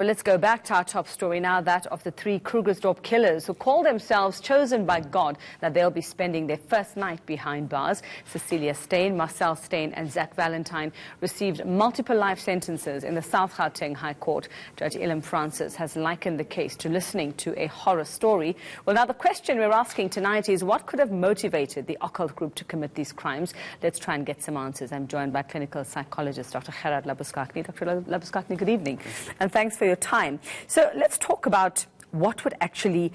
Well, let's go back to our top story now, that of the three Krugersdorp Killers who call themselves chosen by God, that they'll be spending their first night behind bars. Cecilia Steyn, Marcel Steyn and Zach Valentine received multiple life sentences in the South Gauteng High Court. Judge Elam Francis has likened the case to listening to a horror story. Well, now the question we're asking tonight is what could have motivated the occult group to commit these crimes? Let's try and get some answers. I'm joined by clinical psychologist Dr. Gerard Labuskakny. Dr. Labuskakny, good evening. And thanks for your time. So let's talk about what would actually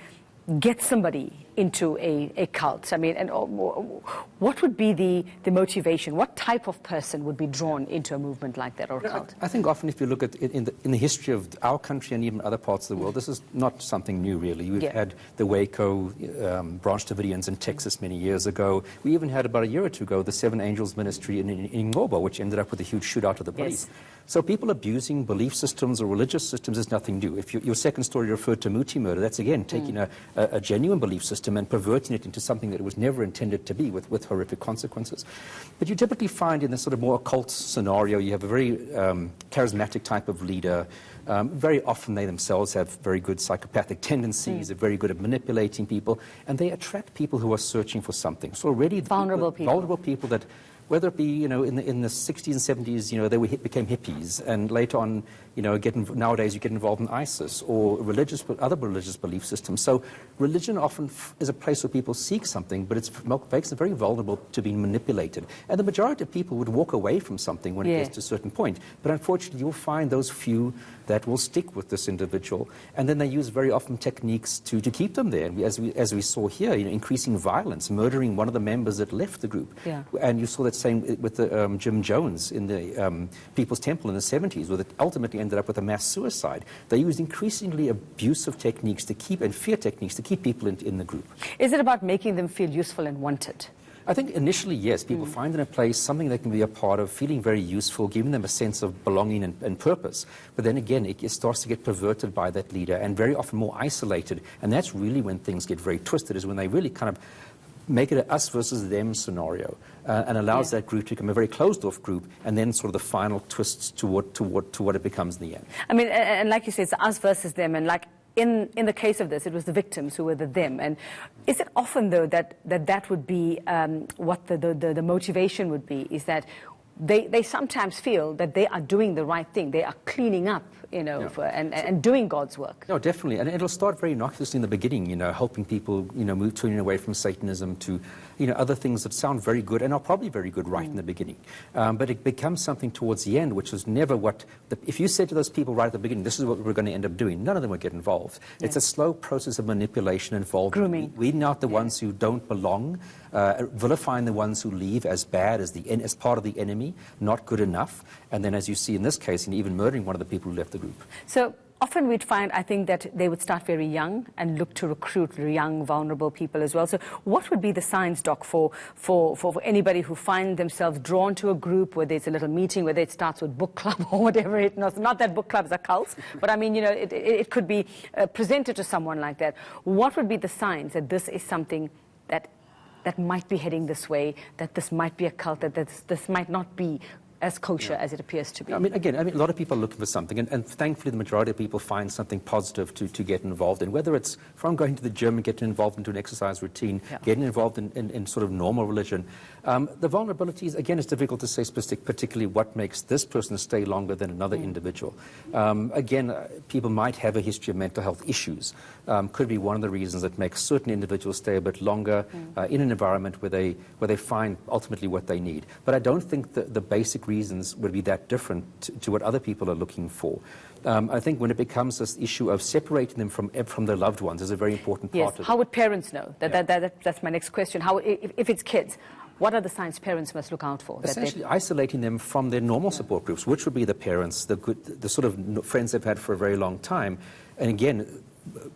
get somebody into a cult. I mean, and what would be the motivation? What type of person would be drawn into a movement like that or a cult? I think often if you look at it in the history of our country and even other parts of the world, this is not something new really. We've had the Waco Branch Davidians in Texas many years ago. We even had about a year or two ago the Seven Angels Ministry in Ngobo, which ended up with a huge shootout of the police. Yes. So people abusing belief systems or religious systems is nothing new. If your second story referred to Muti murder, that's again taking a genuine belief system and perverting it into something that it was never intended to be, with horrific consequences. But you typically find in this sort of more occult scenario, you have a very charismatic type of leader. Very often they themselves have very good psychopathic tendencies, they're very good at manipulating people, and they attract people who are searching for something. So already vulnerable people that, whether it be, in the 60s and 70s, they became hippies, and later on, nowadays you get involved in ISIS or other religious belief systems. So religion often is a place where people seek something, but it makes them very vulnerable to being manipulated. And the majority of people would walk away from something when it gets to a certain point. But unfortunately, you'll find those few that will stick with this individual, and then they use very often techniques to keep them there. And as we saw here, increasing violence, murdering one of the members that left the group. Yeah. And you saw that same with the Jim Jones in the People's Temple in the 70s, where it ultimately ended up with a mass suicide. They used increasingly abusive techniques and fear techniques to keep people in the group. Is it about making them feel useful and wanted? I think initially, yes. People find in a place something they can be a part of, feeling very useful, giving them a sense of belonging and purpose. But then again, it starts to get perverted by that leader and very often more isolated. And that's really when things get very twisted, is when they really kind of make it an us versus them scenario and allows that group to become a very closed-off group, and then sort of the final twists to what it becomes in the end. I mean, and like you say, it's us versus them, and like in the case of this, it was the victims who were the them. And is it often, though, that would be what the motivation would be, is that they sometimes feel that they are doing the right thing. They are cleaning up, and doing God's work. No, definitely. And it'll start very innocuously in the beginning, helping people, turning away from Satanism to, other things that sound very good and are probably very good right in the beginning. But it becomes something towards the end, which is never if you said to those people right at the beginning, this is what we're going to end up doing, none of them would get involved. Yeah. It's a slow process of manipulation involved. Grooming. Weeding out the ones who don't belong, vilifying the ones who leave as bad, as part of the enemy, not good enough, and then, as you see in this case, and even murdering one of the people who left the group. So often we'd find, I think, that they would start very young and look to recruit young, vulnerable people as well. So what would be the signs, Doc, for anybody who find themselves drawn to a group, whether it's a little meeting, whether it starts with book club or whatever it is? Not that book clubs are cults, but I mean, it could be presented to someone like that. What would be the signs that this is something that might be heading this way, that this might be a cult, that this might not be as kosher as it appears to be? I mean, a lot of people are looking for something, and thankfully the majority of people find something positive to get involved in, whether it's from going to the gym and getting involved into an exercise routine, getting involved in sort of normal religion. The vulnerabilities, again, it's difficult to say particularly what makes this person stay longer than another individual. People might have a history of mental health issues. Could be one of the reasons that makes certain individuals stay a bit longer in an environment where they find ultimately what they need. But I don't think the basic reasons would be that different to what other people are looking for. I think when it becomes this issue of separating them from their loved ones is a very important part of it. How would parents know? That's my next question. If it's kids, what are the signs parents must look out for? Essentially isolating them from their normal support groups, which would be the parents, the sort of friends they've had for a very long time. And again,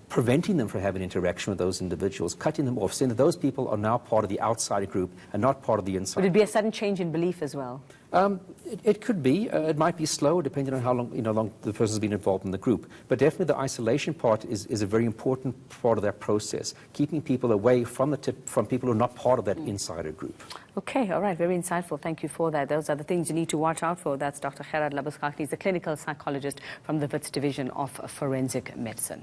preventing them from having interaction with those individuals, cutting them off, saying that those people are now part of the outside group and not part of the inside. Would it be a sudden change in belief as well? It could be. It might be slow, depending on how long the person's been involved in the group. But definitely the isolation part is a very important part of that process, keeping people away from people who are not part of that insider group. Okay, all right, very insightful. Thank you for that. Those are the things you need to watch out for. That's Dr. Gerard Labuschagne. He's a clinical psychologist from the Wits Division of Forensic Medicine.